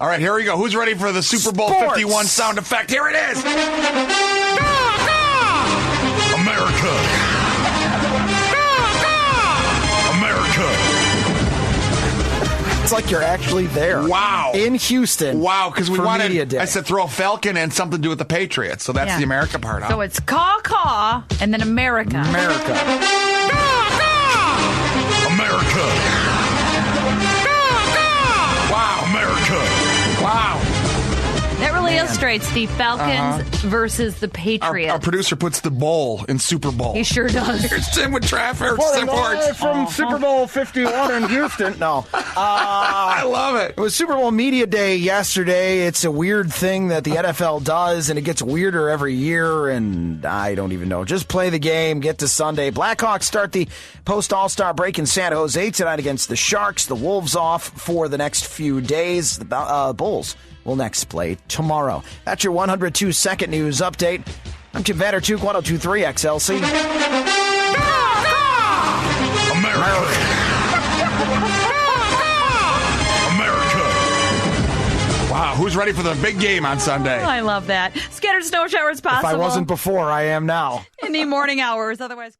All right, here we go. Who's ready for the Super Bowl Sports. 51 sound effect? Here it is. America. America. It's like you're actually there. Wow. In Houston. Wow, because we for wanted, Media Day. I said throw a Falcon and something to do with the Patriots. So that's the America part, huh? So it's caw-caw and then America. America. America. Wow, America. Wow. That really illustrates the Falcons versus the Patriots. Our producer puts the bowl in Super Bowl. He sure does. Here's Tim with traffic. Live from Super Bowl 51 in Houston. No. I love it. It was Super Bowl Media Day yesterday. It's a weird thing that the NFL does, and it gets weirder every year, and I don't even know. Just play the game, get to Sunday. Blackhawks start the post-All-Star break in San Jose tonight against the Sharks. The Wolves off for the next few days. The Bulls will next play tomorrow. That's your 102-second news update. I'm Tim Vandertook, 102.3 XLC. America. America. Wow, who's ready for the big game on Sunday? I love that. Scattered snow showers possible. If I wasn't before, I am now. In the morning hours. Otherwise...